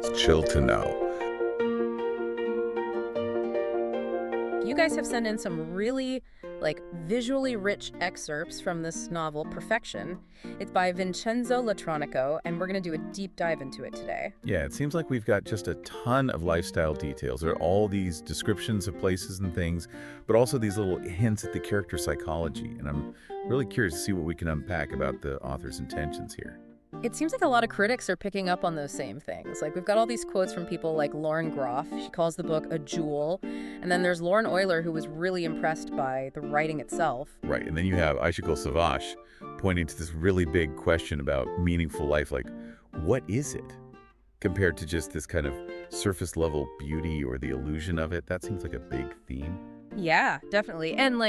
It's chill to know. You guys have sent in some really, visually rich excerpts from this novel, Perfection. It's by Vincenzo Latronico, and we're going to do a deep dive into it today. Yeah, it seems like we've got just a ton of lifestyle details. There are all these descriptions of places and things, but also these little hints at the character psychology. And I'm really curious to see what we can unpack about the author's intentions here. It seems like a lot of critics are picking up on those same things. We've got all these quotes from people like Lauren Groff. She calls the book a jewel. And then there's Lauren Euler, who was really impressed by the writing itself. Right, and then you have Aishikul Savas pointing to this really big question about meaningful life, like, what is it? Compared to just this kind of surface level beauty or the illusion of it. That seems like a big theme. Yeah, definitely. And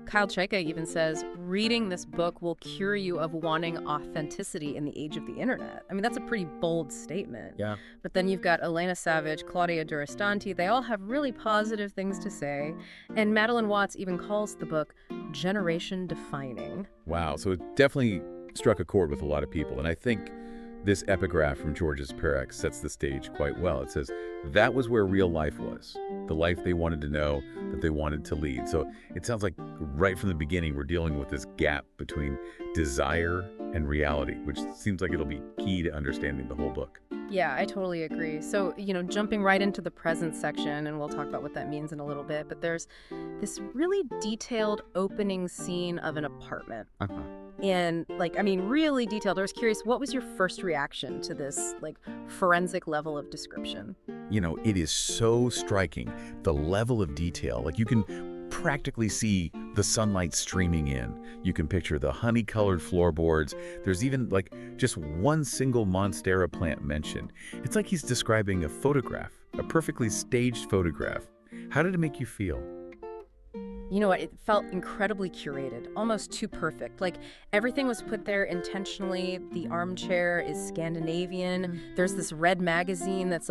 Kyle Chayka even says, reading this book will cure you of wanting authenticity in the age of the internet. I mean, that's a pretty bold statement. Yeah. But then you've got Elena Savage, Claudia Durastanti. They all have really positive things to say. And Madeline Watts even calls the book generation defining. Wow, so it definitely struck a chord with a lot of people. And I think this epigraph from Georges Perec sets the stage quite well. It says, that was where real life was, the life they wanted to know, that they wanted to lead. So it sounds like right from the beginning, we're dealing with this gap between desire and reality, which seems like it'll be key to understanding the whole book. Yeah, I totally agree. So, jumping right into the present section, and we'll talk about what that means in a little bit, but there's this really detailed opening scene of an apartment. And, really detailed. I was curious, what was your first reaction to this, forensic level of description? It is so striking, the level of detail. You can practically see the sunlight streaming in. You can picture the honey-colored floorboards. There's even, just one single monstera plant mentioned. It's like he's describing a photograph, a perfectly staged photograph. How did it make you feel? You know what? It felt incredibly curated, almost too perfect. Everything was put there intentionally. The armchair is Scandinavian. There's this red magazine that's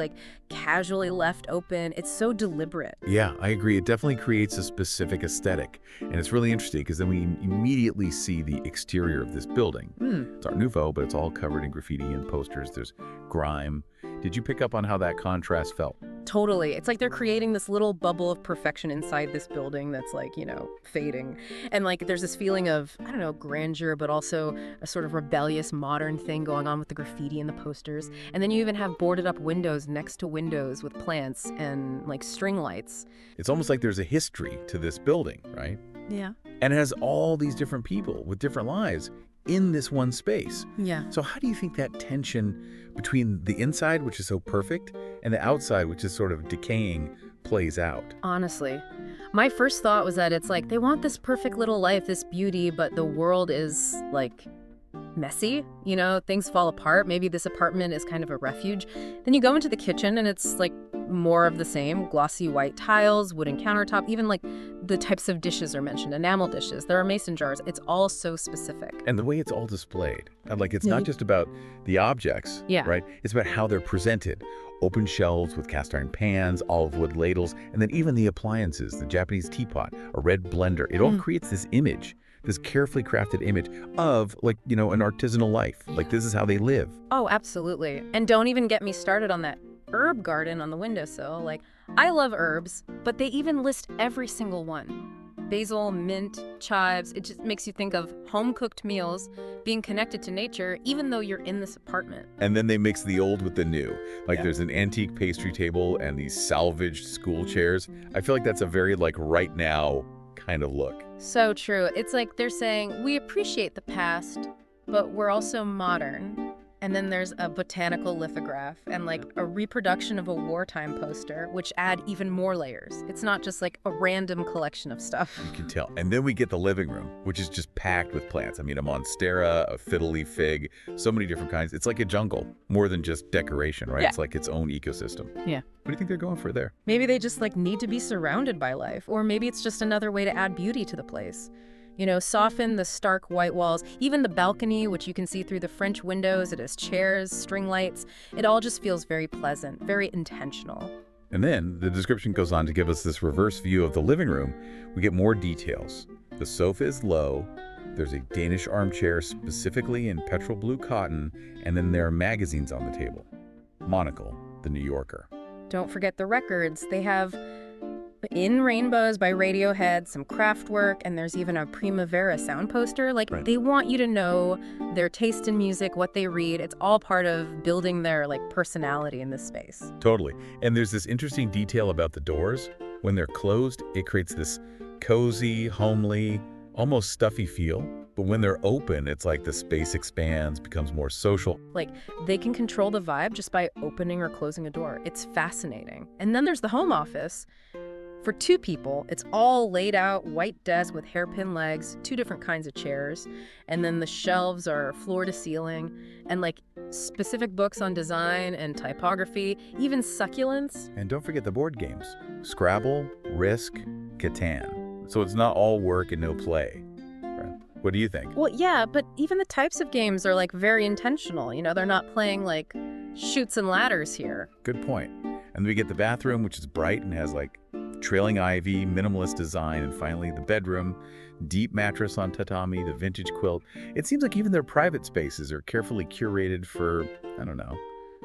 casually left open. It's so deliberate. Yeah, I agree. It definitely creates a specific aesthetic. And it's really interesting because then we immediately see the exterior of this building. It's Art Nouveau, but it's all covered in graffiti and posters. There's grime. Did you pick up on how that contrast felt? Totally. It's like they're creating this little bubble of perfection inside this building that's fading. And there's this feeling of, I don't know, grandeur, but also a sort of rebellious modern thing going on with the graffiti and the posters. And then you even have boarded up windows next to windows with plants and string lights. It's almost like there's a history to this building, right? Yeah. And it has all these different people with different lives in this one space. Yeah. So how do you think that tension between the inside, which is so perfect, and the outside, which is sort of decaying, plays out? Honestly, my first thought was that it's they want this perfect little life, this beauty, but the world is messy, things fall apart. Maybe this apartment is kind of a refuge. Then you go into the kitchen and it's more of the same, glossy white tiles, wooden countertop, even the types of dishes are mentioned, enamel dishes, there are mason jars. It's all so specific. And the way it's all displayed, and it's not just about the objects, right? It's about how they're presented. Open shelves with cast iron pans, olive wood ladles, and then even the appliances, the Japanese teapot, a red blender. It all creates this image, this carefully crafted image of an artisanal life. This is how they live. Oh, absolutely. And don't even get me started on that herb garden on the windowsill. I love herbs, but they even list every single one. Basil, mint, chives. It just makes you think of home-cooked meals being connected to nature, even though you're in this apartment. And then they mix the old with the new. There's an antique pastry table and these salvaged school chairs. I feel like that's a very right now kind of look. So true. It's they're saying, we appreciate the past, but we're also modern. And then there's a botanical lithograph and a reproduction of a wartime poster, which add even more layers. It's not just a random collection of stuff. You can tell. And then we get the living room, which is just packed with plants. I mean, a monstera, a fiddle leaf fig, so many different kinds. It's like a jungle, more than just decoration, right? Yeah. It's like its own ecosystem. Yeah. What do you think they're going for there? Maybe they just need to be surrounded by life, or maybe it's just another way to add beauty to the place. Soften the stark white walls, even the balcony, which you can see through the French windows. It has chairs, string lights. It all just feels very pleasant, very intentional. And then the description goes on to give us this reverse view of the living room. We get more details. The sofa is low. There's a Danish armchair specifically in petrol blue cotton, and then there are magazines on the table. Monocle, the New Yorker. Don't forget the records. They have In Rainbows by Radiohead, some Kraftwerk, and there's even a Primavera sound poster. Like, Right. they want you to know their taste in music, what they read. It's all part of building their, like, personality in this space. Totally. And there's this interesting detail about the doors. When they're closed, it creates this cozy, homely, almost stuffy feel. But when they're open, it's like the space expands, becomes more social. Like, they can control the vibe just by opening or closing a door. It's fascinating. And then there's the home office. For 2 people, it's all laid out, white desk with hairpin legs, 2 different kinds of chairs, and then the shelves are floor to ceiling, and like specific books on design and typography, even succulents. And don't forget the board games. Scrabble, Risk, Catan. So it's not all work and no play. Right. What do you think? Well, yeah, but even the types of games are like very intentional. You know, they're not playing like Chutes and Ladders here. Good point. And then we get the bathroom, which is bright and has like trailing ivy, minimalist design, and finally the bedroom, deep mattress on tatami, the vintage quilt. It seems like even their private spaces are carefully curated for, I don't know,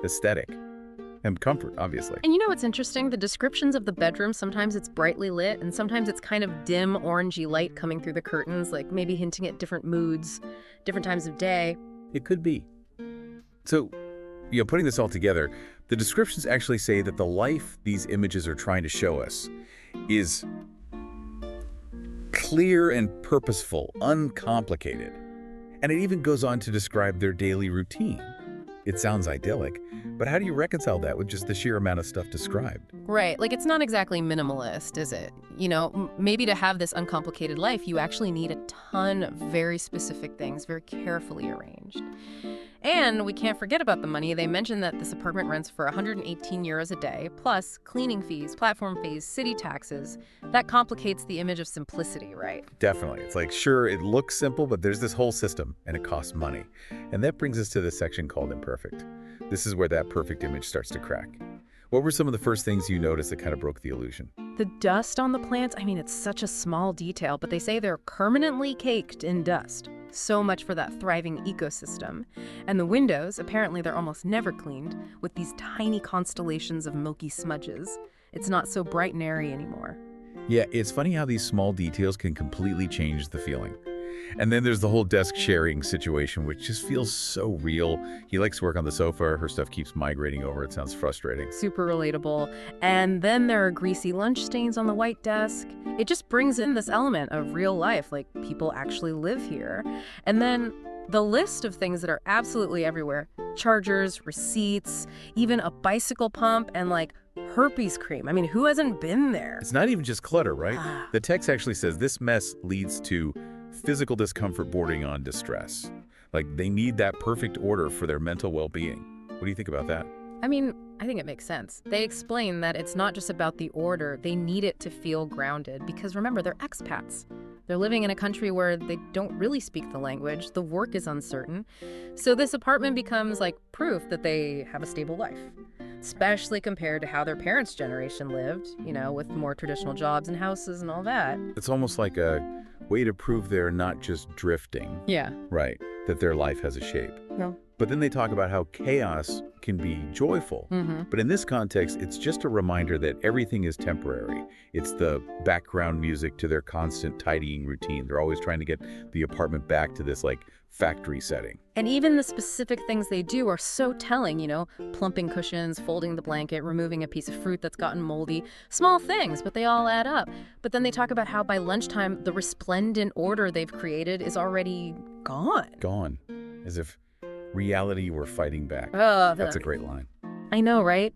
aesthetic and comfort, obviously. And you know what's interesting? The descriptions of the bedroom, sometimes it's brightly lit, and sometimes it's kind of dim, orangey light coming through the curtains, like maybe hinting at different moods, different times of day. It could be. So, putting this all together, the descriptions actually say that the life these images are trying to show us is clear and purposeful, uncomplicated. And it even goes on to describe their daily routine. It sounds idyllic, but how do you reconcile that with just the sheer amount of stuff described? Right, like it's not exactly minimalist, is it? You know, maybe to have this uncomplicated life, you actually need a ton of very specific things, very carefully arranged. And we can't forget about the money. They mentioned that this apartment rents for 118 euros a day, plus cleaning fees, platform fees, city taxes. That complicates the image of simplicity, right? Definitely. It's like, sure, it looks simple, but there's this whole system, and it costs money. And that brings us to this section called Imperfect. This is where that perfect image starts to crack. What were some of the first things you noticed that kind of broke the illusion? The dust on the plants, I mean, it's such a small detail, but they say they're permanently caked in dust. So much for that thriving ecosystem. And the windows, apparently they're almost never cleaned, with these tiny constellations of milky smudges. It's not so bright and airy anymore. Yeah, it's funny how these small details can completely change the feeling. And then there's the whole desk sharing situation, which just feels so real. He likes to work on the sofa. Her stuff keeps migrating over. It sounds frustrating. Super relatable. And then there are greasy lunch stains on the white desk. It just brings in this element of real life, like people actually live here. And then the list of things that are absolutely everywhere: chargers, receipts, even a bicycle pump, and like herpes cream. I mean, who hasn't been there? It's not even just clutter, right? Ah. The text actually says this mess leads to physical discomfort bordering on distress. Like they need that perfect order for their mental well-being. What do you think about that? I mean, I think it makes sense. They explain that it's not just about the order. They need it to feel grounded because remember, they're expats. They're living in a country where they don't really speak the language. The work is uncertain. So this apartment becomes like proof that they have a stable life, especially compared to how their parents' generation lived, you know, with more traditional jobs and houses and all that. It's almost like a way to prove they're not just drifting. Yeah. Right, that their life has a shape. No. But then they talk about how chaos can be joyful. But in this context, it's just a reminder that everything is temporary. It's the background music to their constant tidying routine. They're always trying to get the apartment back to this like factory setting. And even the specific things they do are so telling, you know, plumping cushions, folding the blanket, removing a piece of fruit that's gotten moldy. Small things, but they all add up. But then they talk about how by lunchtime, the resplendent order they've created is already gone. Gone. As if reality were fighting back. That's a great line. I know, right?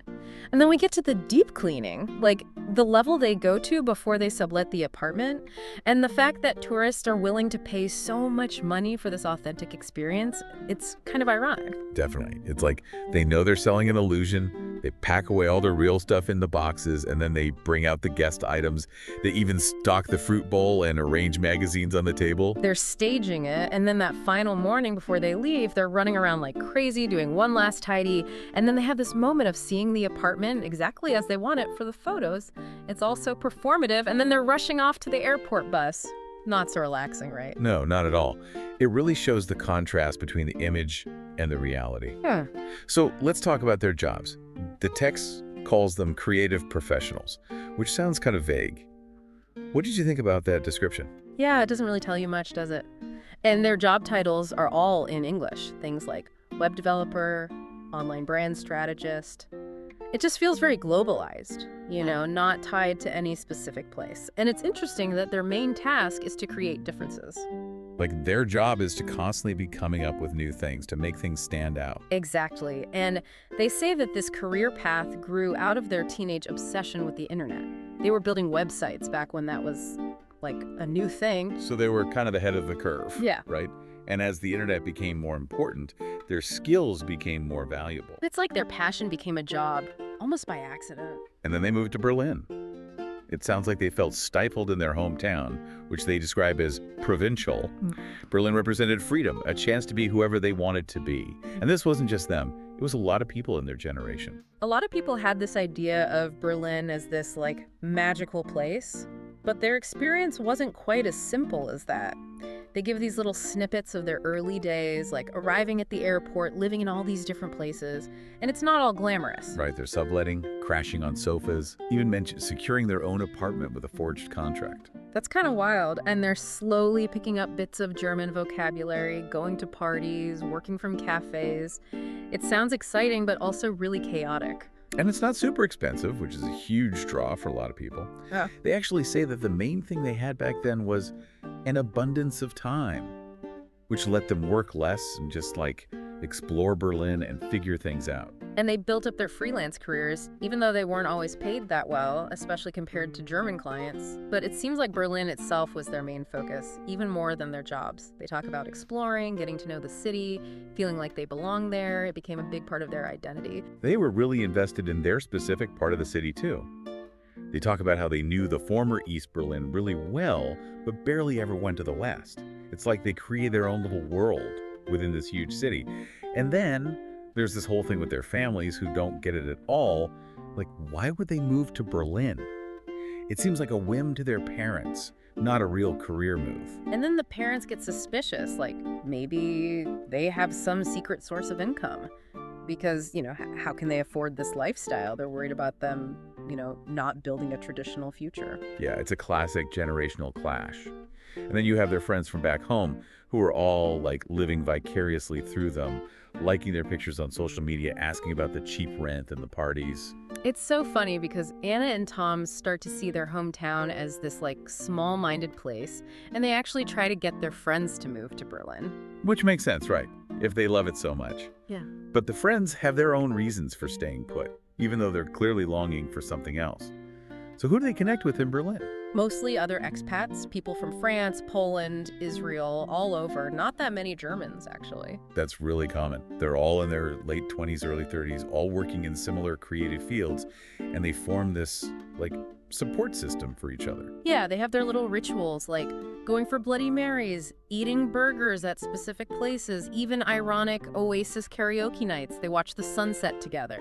And then we get to the deep cleaning, like the level they go to before they sublet the apartment, and the fact that tourists are willing to pay so much money for this authentic experience, it's kind of ironic. Definitely. It's like they know they're selling an illusion. They pack away all the real stuff in the boxes, and then they bring out the guest items. They even stock the fruit bowl and arrange magazines on the table. They're staging it, and then that final morning before they leave, they're running around like crazy, doing one last tidy, and then they have this moment of seeing the apartment exactly as they want it for the photos. It's all so performative, and then they're rushing off to the airport bus. Not so relaxing, right? No, not at all. It really shows the contrast between the image and the reality. Yeah. So let's talk about their jobs. The text calls them creative professionals, which sounds kind of vague. What did you think about that description? Yeah, it doesn't really tell you much, does it? And their job titles are all in English. Things like web developer, online brand strategist. It just feels very globalized, not tied to any specific place. And it's interesting that their main task is to create differences. Like their job is to constantly be coming up with new things to make things stand out. Exactly. And they say that this career path grew out of their teenage obsession with the internet. They were building websites back when that was like a new thing. So they were kind of ahead of the curve, Yeah. right? And as the internet became more important, their skills became more valuable. It's like their passion became a job, almost by accident. And then they moved to Berlin. It sounds like they felt stifled in their hometown, which they describe as provincial. Berlin represented freedom, a chance to be whoever they wanted to be. And this wasn't just them. It was a lot of people in their generation. A lot of people had this idea of Berlin as this, magical place, but their experience wasn't quite as simple as that. They give these little snippets of their early days, like arriving at the airport, living in all these different places, and it's not all glamorous. Right, they're subletting, crashing on sofas, even mentioned securing their own apartment with a forged contract. That's kind of wild, and they're slowly picking up bits of German vocabulary, going to parties, working from cafes. It sounds exciting, but also really chaotic. And it's not super expensive, which is a huge draw for a lot of people. Yeah. They actually say that the main thing they had back then was an abundance of time, which let them work less and just explore Berlin and figure things out. And they built up their freelance careers, even though they weren't always paid that well, especially compared to German clients. But it seems like Berlin itself was their main focus, even more than their jobs. They talk about exploring, getting to know the city, feeling like they belong there. It became a big part of their identity. They were really invested in their specific part of the city, too. They talk about how they knew the former East Berlin really well, but barely ever went to the West. It's like they created their own little world within this huge city. And then there's this whole thing with their families who don't get it at all. Why would they move to Berlin? It seems like a whim to their parents, not a real career move. And then the parents get suspicious, maybe they have some secret source of income. Because, how can they afford this lifestyle? They're worried about them, not building a traditional future. Yeah, it's a classic generational clash. And then you have their friends from back home who are all living vicariously through them, liking their pictures on social media, asking about the cheap rent and the parties. It's so funny because Anna and Tom start to see their hometown as this small-minded place, and they actually try to get their friends to move to Berlin. Which makes sense, right? If they love it so much. Yeah. But the friends have their own reasons for staying put, even though they're clearly longing for something else. So who do they connect with in Berlin? Mostly other expats, people from France, Poland, Israel, all over. Not that many Germans, actually. That's really common. They're all in their late 20s, early 30s, all working in similar creative fields, and they form this, support system for each other. Yeah, they have their little rituals, like going for Bloody Marys, eating burgers at specific places, even ironic Oasis karaoke nights. They watch the sunset together.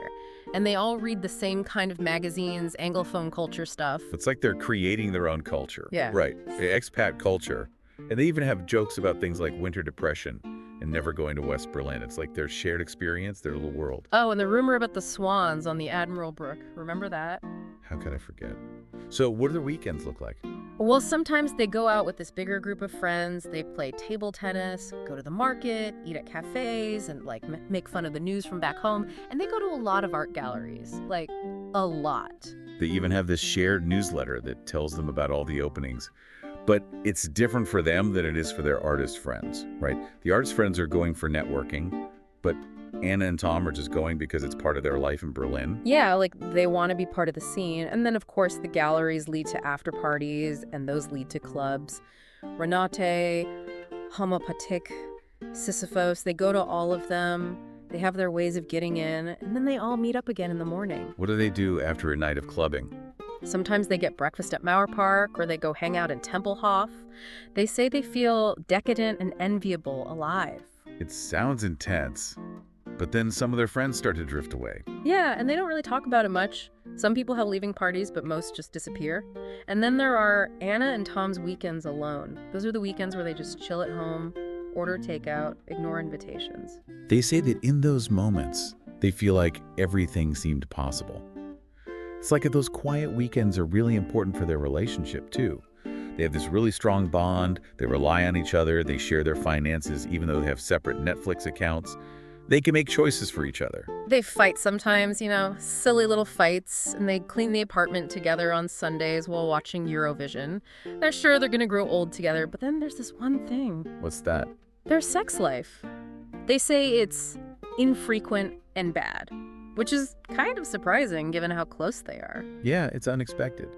And they all read the same kind of magazines, Anglophone culture stuff. It's like they're creating their own culture. Yeah. Right. The expat culture. And they even have jokes about things like winter depression and never going to West Berlin. It's like their shared experience, their little world. Oh, and the rumor about the swans on the Admiral Brook. Remember that? How could I forget? So what do their weekends look like? Well, sometimes they go out with this bigger group of friends. They play table tennis, go to the market, eat at cafes, and make fun of the news from back home. And they go to a lot of art galleries, a lot. They even have this shared newsletter that tells them about all the openings. But it's different for them than it is for their artist friends, right? The artist friends are going for networking, but Anna and Tom are just going because it's part of their life in Berlin. Yeah, they want to be part of the scene. And then, of course, the galleries lead to after parties, and those lead to clubs. Renate, Homopatic, Sisyphos, they go to all of them. They have their ways of getting in, and then they all meet up again in the morning. What do they do after a night of clubbing? Sometimes they get breakfast at Mauer Park, or they go hang out in Tempelhof. They say they feel decadent and enviable, alive. It sounds intense. But then some of their friends start to drift away. Yeah, and they don't really talk about it much. Some people have leaving parties, but most just disappear. And then there are Anna and Tom's weekends alone. Those are the weekends where they just chill at home, order takeout, ignore invitations. They say that in those moments, They feel like everything seemed possible. It's like those quiet weekends are really important for their relationship, too. They have this really strong bond, they rely on each other, they share their finances even though they have separate Netflix accounts. They can make choices for each other. They fight sometimes, silly little fights, and they clean the apartment together on Sundays while watching Eurovision. They're sure they're going to grow old together, but then there's this one thing. What's that? Their sex life. They say it's infrequent and bad, which is kind of surprising given how close they are. Yeah, it's unexpected.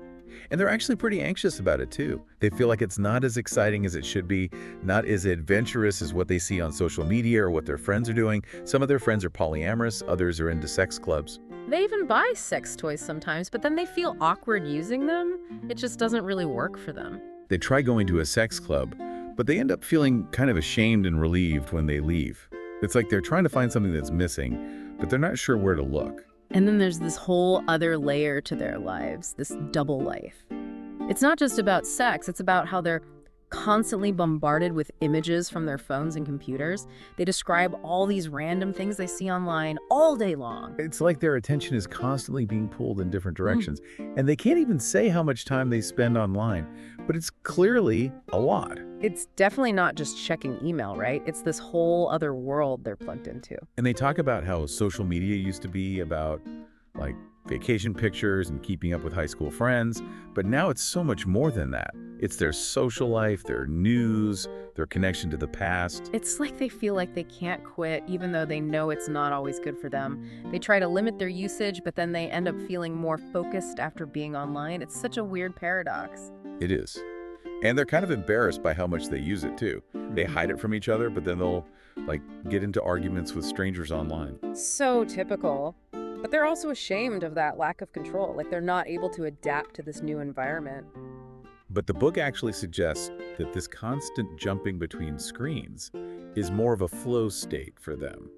And they're actually pretty anxious about it, too. They feel like it's not as exciting as it should be, not as adventurous as what they see on social media or what their friends are doing. Some of their friends are polyamorous, others are into sex clubs. They even buy sex toys sometimes, but then they feel awkward using them. It just doesn't really work for them. They try going to a sex club, but they end up feeling kind of ashamed and relieved when they leave. It's like they're trying to find something that's missing, but they're not sure where to look. And then there's this whole other layer to their lives, this double life. It's not just about sex, it's about how they're constantly bombarded with images from their phones and computers. They describe all these random things they see online all day long. It's like their attention is constantly being pulled in different directions, and they can't even say how much time they spend online, but it's clearly a lot. It's definitely not just checking email, right? It's this whole other world they're plugged into. And they talk about how social media used to be about, like, vacation pictures and keeping up with high school friends, but now it's so much more than that. It's their social life, their news, their connection to the past. It's like they feel like they can't quit, even though they know it's not always good for them. They try to limit their usage, but then they end up feeling more focused after being online. It's such a weird paradox. It is. And they're kind of embarrassed by how much they use it, too. They hide it from each other, but then they'll, get into arguments with strangers online. So typical. But they're also ashamed of that lack of control. Like they're not able to adapt to this new environment. But the book actually suggests that this constant jumping between screens is more of a flow state for them.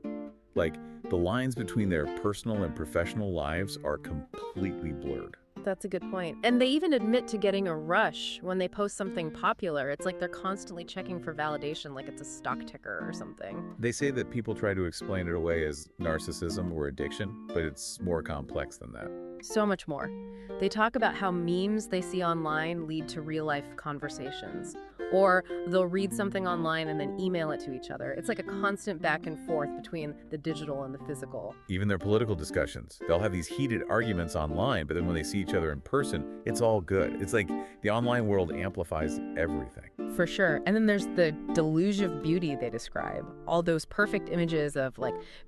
Like, the lines between their personal and professional lives are completely blurred. That's a good point. And they even admit to getting a rush when they post something popular. It's like they're constantly checking for validation, like it's a stock ticker or something. They say that people try to explain it away as narcissism or addiction, but it's more complex than that. So much more. They talk about how memes they see online lead to real-life conversations. Or they'll read something online and then email it to each other. It's like a constant back and forth between the digital and the physical. Even their political discussions. They'll have these heated arguments online, but then when they see each other in person, it's all good. It's like the online world amplifies everything. For sure. And then there's the deluge of beauty they describe. All those perfect images of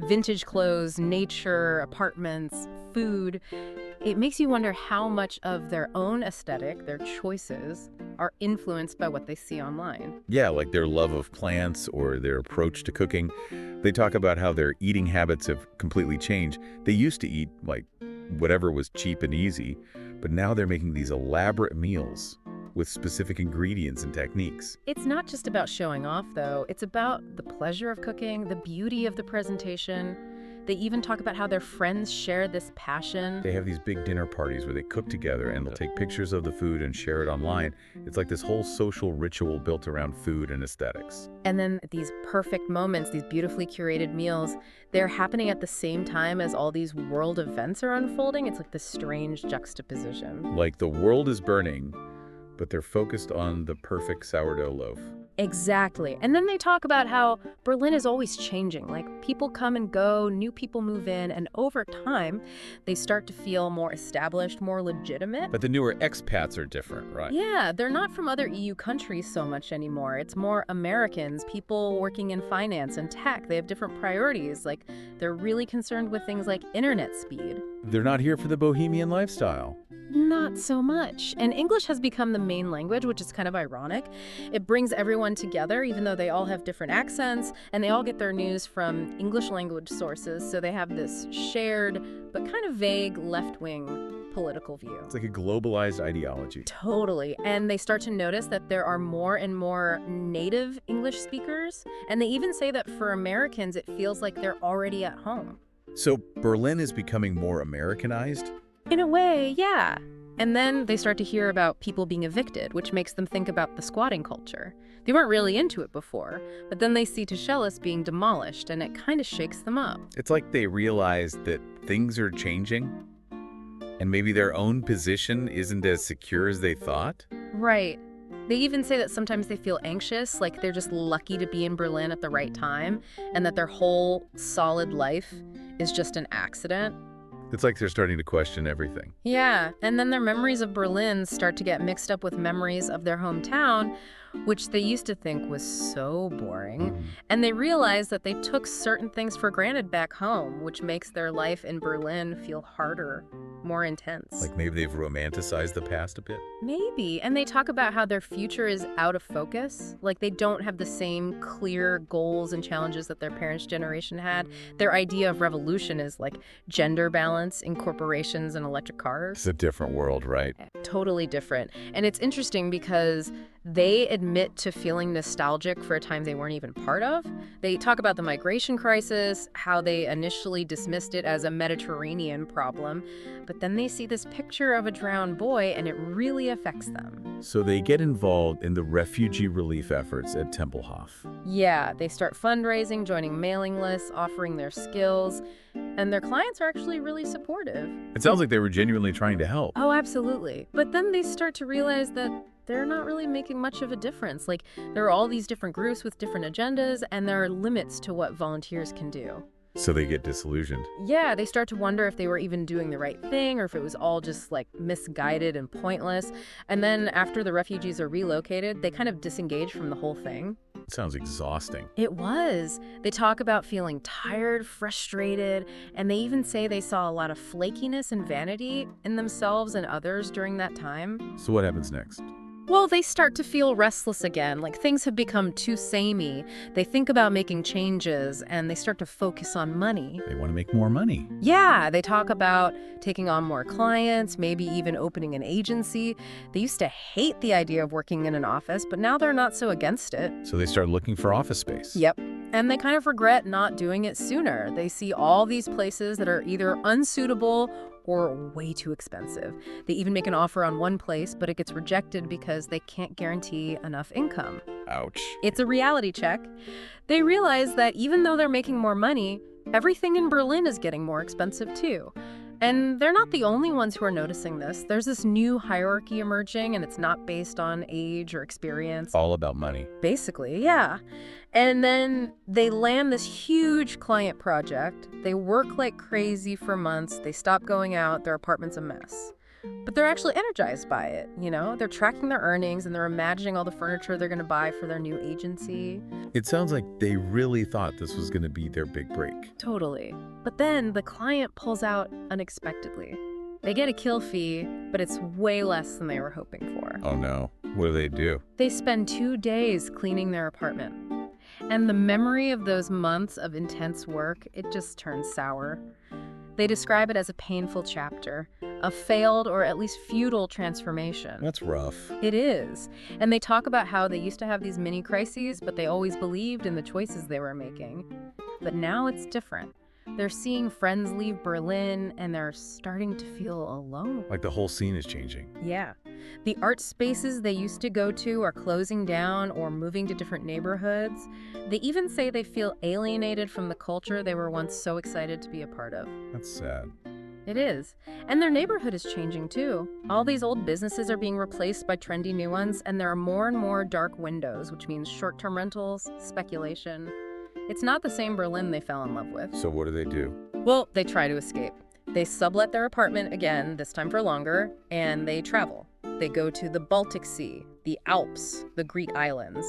vintage clothes, nature, apartments, food. It makes you wonder how much of their own aesthetic, their choices, are influenced by what they see online. Yeah, like their love of plants or their approach to cooking. They talk about how their eating habits have completely changed. They used to eat whatever was cheap and easy, but now they're making these elaborate meals with specific ingredients and techniques. It's not just about showing off, though. It's about the pleasure of cooking, the beauty of the presentation. They even talk about how their friends share this passion. They have these big dinner parties where they cook together and they'll take pictures of the food and share it online. It's like this whole social ritual built around food and aesthetics. And then these perfect moments, these beautifully curated meals, they're happening at the same time as all these world events are unfolding. It's like this strange juxtaposition. Like the world is burning, but they're focused on the perfect sourdough loaf. Exactly. And then they talk about how Berlin is always changing. People come and go, new people move in, and over time, they start to feel more established, more legitimate. But the newer expats are different, right? Yeah, they're not from other EU countries so much anymore. It's more Americans, people working in finance and tech. They have different priorities. They're really concerned with things like internet speed. They're not here for the bohemian lifestyle. Not so much. And English has become the main language, which is kind of ironic. It brings everyone together, even though they all have different accents, and they all get their news from English language sources, so they have this shared but kind of vague left-wing political view. It's like a globalized ideology. Totally. And they start to notice that there are more and more native English speakers, and they even say that for Americans, it feels like they're already at home. So Berlin is becoming more Americanized? In a way, yeah. And then they start to hear about people being evicted, which makes them think about the squatting culture. They weren't really into it before, but then they see Tichelis being demolished, and it kind of shakes them up. It's like they realize that things are changing, and maybe their own position isn't as secure as they thought. Right. They even say that sometimes they feel anxious, like they're just lucky to be in Berlin at the right time, and that their whole solid life is just an accident. It's like they're starting to question everything. Yeah, and then their memories of Berlin start to get mixed up with memories of their hometown, which they used to think was so boring. And they realize that they took certain things for granted back home, which makes their life in Berlin feel harder, more intense. Like maybe they've romanticized the past a bit. Maybe. And they talk about how their future is out of focus. Like they don't have the same clear goals and challenges that their parents' generation had. Their idea of revolution is like gender balance in corporations and electric cars. It's a different world, right? Totally different. And it's interesting because they admit to feeling nostalgic for a time they weren't even part of. They talk about the migration crisis, how they initially dismissed it as a Mediterranean problem, but then they see this picture of a drowned boy and it really affects them. So they get involved in the refugee relief efforts at Tempelhof. Yeah, they start fundraising, joining mailing lists, offering their skills, and their clients are actually really supportive. It sounds like they were genuinely trying to help. Oh, absolutely. But then they start to realize that they're not really making much of a difference. Like, there are all these different groups with different agendas, and there are limits to what volunteers can do. So they get disillusioned. Yeah, they start to wonder if they were even doing the right thing or if it was all just like misguided and pointless. And then after the refugees are relocated, they kind of disengage from the whole thing. It sounds exhausting. It was. They talk about feeling tired, frustrated, and they even say they saw a lot of flakiness and vanity in themselves and others during that time. So what happens next? Well, they start to feel restless again, like things have become too samey. They think about making changes, and they start to focus on money. They want to make more money. Yeah, they talk about taking on more clients, maybe even opening an agency. They used to hate the idea of working in an office, but now they're not so against it. So they start looking for office space. Yep. And they kind of regret not doing it sooner. They see all these places that are either unsuitable or way too expensive. They even make an offer on one place, but it gets rejected because they can't guarantee enough income. Ouch. It's a reality check. They realize that even though they're making more money, everything in Berlin is getting more expensive too. And they're not the only ones who are noticing this. There's this new hierarchy emerging, and it's not based on age or experience. All about money. Basically, yeah. And then they land this huge client project. They work like crazy for months. They stop going out. Their apartment's a mess. But they're actually energized by it, you know? They're tracking their earnings, and they're imagining all the furniture they're going to buy for their new agency. It sounds like they really thought this was going to be their big break. Totally. But then the client pulls out unexpectedly. They get a kill fee, but it's way less than they were hoping for. Oh no. What do? They spend 2 days cleaning their apartment. And the memory of those months of intense work, it just turns sour. They describe it as a painful chapter, a failed or at least futile transformation. That's rough. It is. And they talk about how they used to have these mini crises, but they always believed in the choices they were making. But now it's different. They're seeing friends leave Berlin, and they're starting to feel alone. Like the whole scene is changing. Yeah. The art spaces they used to go to are closing down or moving to different neighborhoods. They even say they feel alienated from the culture they were once so excited to be a part of. That's sad. It is. And their neighborhood is changing too. All these old businesses are being replaced by trendy new ones, and there are more and more dark windows, which means short-term rentals, speculation. It's not the same Berlin they fell in love with. So what do? Well, they try to escape. They sublet their apartment again, this time for longer, and they travel. They go to the Baltic Sea, the Alps, the Greek islands.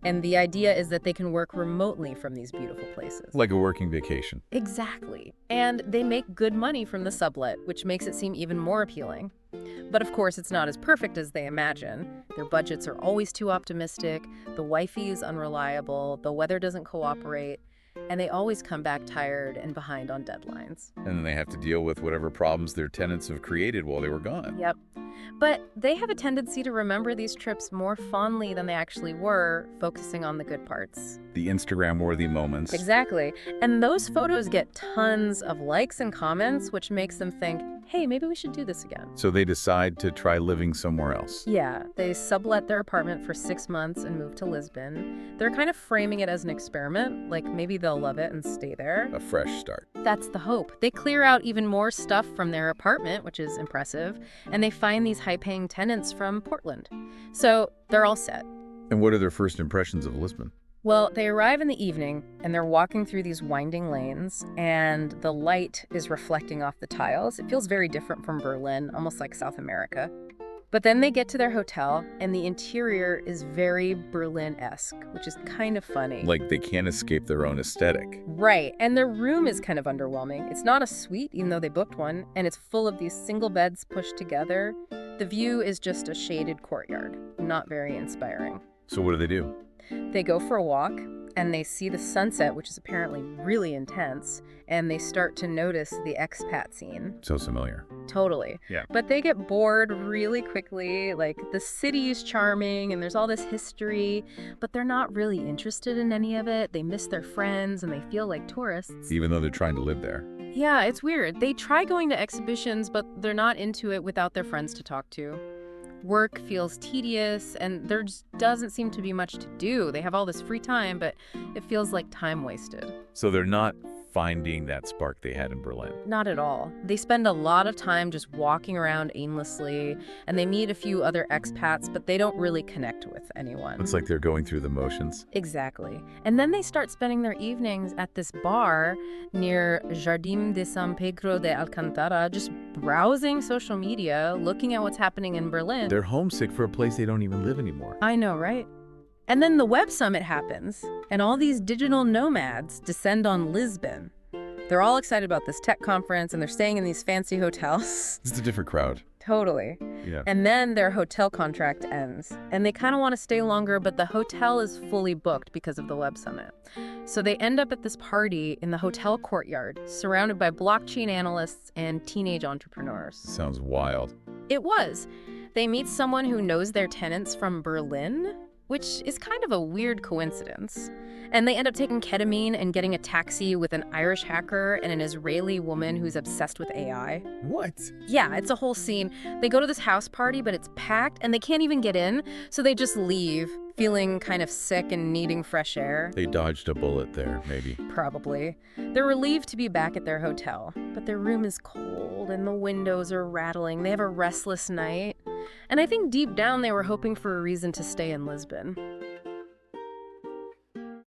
And the idea is that they can work remotely from these beautiful places. Like a working vacation. Exactly. And they make good money from the sublet, which makes it seem even more appealing. But of course, it's not as perfect as they imagine. Their budgets are always too optimistic, the Wi-Fi is unreliable, the weather doesn't cooperate, and they always come back tired and behind on deadlines. And then they have to deal with whatever problems their tenants have created while they were gone. Yep. But they have a tendency to remember these trips more fondly than they actually were, focusing on the good parts. The Instagram-worthy moments. Exactly. And those photos get tons of likes and comments, which makes them think, hey, maybe we should do this again. So they decide to try living somewhere else. Yeah, they sublet their apartment for 6 months and move to Lisbon. They're kind of framing it as an experiment, like maybe they'll love it and stay there. A fresh start. That's the hope. They clear out even more stuff from their apartment, which is impressive, and they find these high-paying tenants from Portland. So they're all set. And what are their first impressions of Lisbon? Well, they arrive in the evening, and they're walking through these winding lanes, and the light is reflecting off the tiles. It feels very different from Berlin, almost like South America. But then they get to their hotel, and the interior is very Berlin-esque, which is kind of funny. Like they can't escape their own aesthetic. Right, and their room is kind of underwhelming. It's not a suite, even though they booked one, and it's full of these single beds pushed together. The view is just a shaded courtyard. Not very inspiring. So what do? They go for a walk, and they see the sunset, which is apparently really intense, and they start to notice the expat scene. So familiar. Totally. Yeah. But they get bored really quickly. Like, the city is charming, and there's all this history, but they're not really interested in any of it. They miss their friends, and they feel like tourists. Even though they're trying to live there. Yeah, it's weird. They try going to exhibitions, but they're not into it without their friends to talk to. Work feels tedious, and there just doesn't seem to be much to do. They have all this free time, but it feels like time wasted. So they're not finding that spark they had in Berlin. Not at all. They spend a lot of time just walking around aimlessly, and they meet a few other expats, but they don't really connect with anyone. It's like they're going through the motions. Exactly. And then they start spending their evenings at this bar near Jardim de San Pedro de Alcantara, just browsing social media, looking at what's happening in Berlin. They're homesick for a place they don't even live anymore. I know, right? And then the Web Summit happens, and all these digital nomads descend on Lisbon. They're all excited about this tech conference, and they're staying in these fancy hotels. It's a different crowd. Totally. Yeah. And then their hotel contract ends, and they kind of want to stay longer, but the hotel is fully booked because of the Web Summit. So they end up at this party in the hotel courtyard, surrounded by blockchain analysts and teenage entrepreneurs. Sounds wild. It was. They meet someone who knows their tenants from Berlin, which is kind of a weird coincidence. And they end up taking ketamine and getting a taxi with an Irish hacker and an Israeli woman who's obsessed with AI. What? Yeah, it's a whole scene. They go to this house party, but it's packed, and they can't even get in, so they just leave, feeling kind of sick and needing fresh air. They dodged a bullet there, maybe. Probably. They're relieved to be back at their hotel, but their room is cold and the windows are rattling. They have a restless night. And I think deep down they were hoping for a reason to stay in Lisbon.